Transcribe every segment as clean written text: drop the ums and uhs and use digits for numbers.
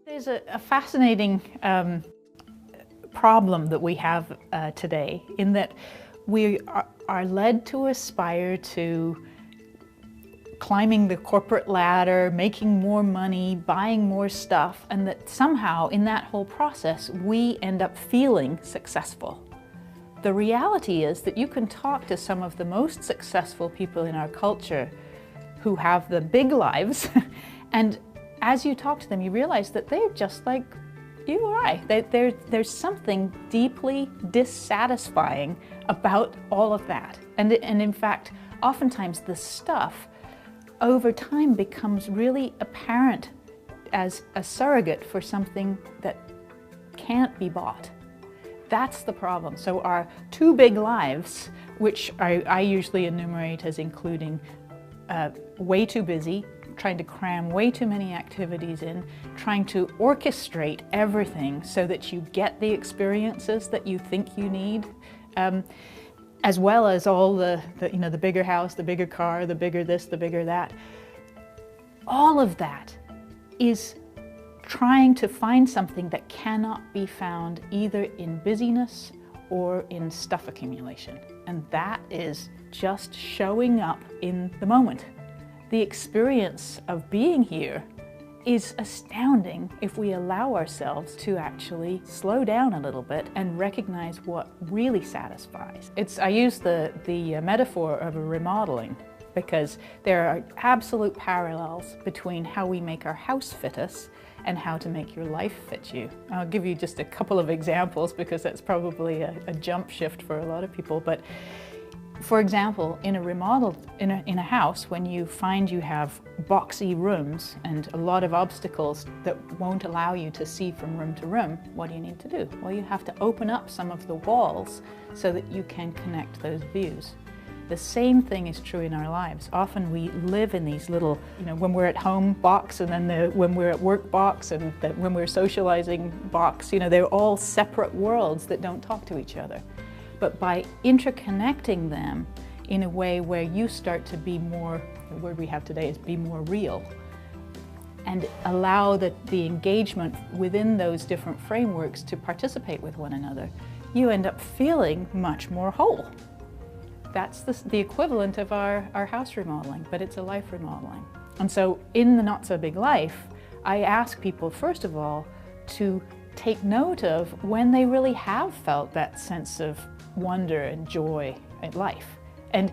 There's a fascinating problem that we have today, in that we are led to aspire to climbing the corporate ladder, making more money, buying more stuff, and that somehow in that whole process we end up feeling successful. The reality is that you can talk to some of the most successful people in our culture who have the big lives, and as you talk to them, you realize that they're just like you or I. There's something deeply dissatisfying about all of that. And in fact, oftentimes the stuff over time becomes really apparent as a surrogate for something that can't be bought. That's the problem. So our two big lives, which I usually enumerate as including way too busy, trying to cram way too many activities in, trying to orchestrate everything so that you get the experiences that you think you need, as well as all the bigger house, the bigger car, the bigger this, the bigger that. All of that is trying to find something that cannot be found either in busyness or in stuff accumulation. And that is just showing up in the moment. The experience of being here is astounding if we allow ourselves to actually slow down a little bit and recognize what really satisfies. I use the metaphor of a remodeling, because there are absolute parallels between how we make our house fit us and how to make your life fit you. I'll give you just a couple of examples because that's probably a jump shift for a lot of people. But for example, in a house, when you find you have boxy rooms and a lot of obstacles that won't allow you to see from room to room, what do you need to do? Well, you have to open up some of the walls so that you can connect those views. The same thing is true in our lives. Often we live in these little, when we're at home box, and then when we're at work box, and when we're socializing box, they're all separate worlds that don't talk to each other. But by interconnecting them in a way where you start to be more, the word we have today is be more real, and allow the engagement within those different frameworks to participate with one another, you end up feeling much more whole. That's the equivalent of our house remodeling, but it's a life remodeling. And so in the Not So Big Life, I ask people, first of all, to take note of when they really have felt that sense of wonder and joy in life. And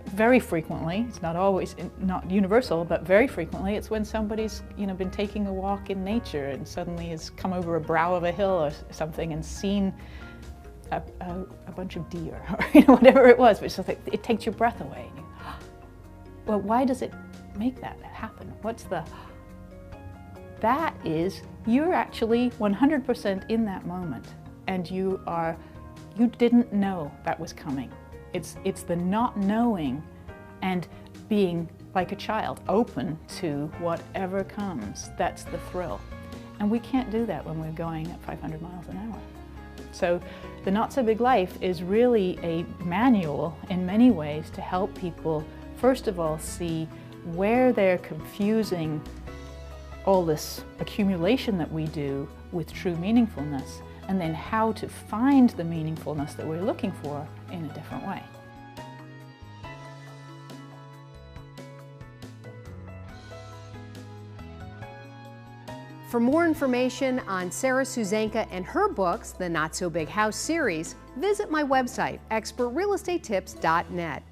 very frequently, it's not always, not universal, but very frequently, it's when somebody's been taking a walk in nature and suddenly has come over a brow of a hill or something and seen a bunch of deer, or whatever it was, but it's just like, it takes your breath away. And well, why does it make that happen? That is, you're actually 100% in that moment, and you didn't know that was coming. It's the not knowing and being like a child, open to whatever comes. That's the thrill. And we can't do that when we're going at 500 miles an hour. So the Not So Big Life is really a manual in many ways to help people, first of all, see where they're confusing all this accumulation that we do with true meaningfulness, and then how to find the meaningfulness that we're looking for in a different way. For more information on Sarah Susanka and her books, the Not So Big House series, visit my website, expertrealestatetips.net.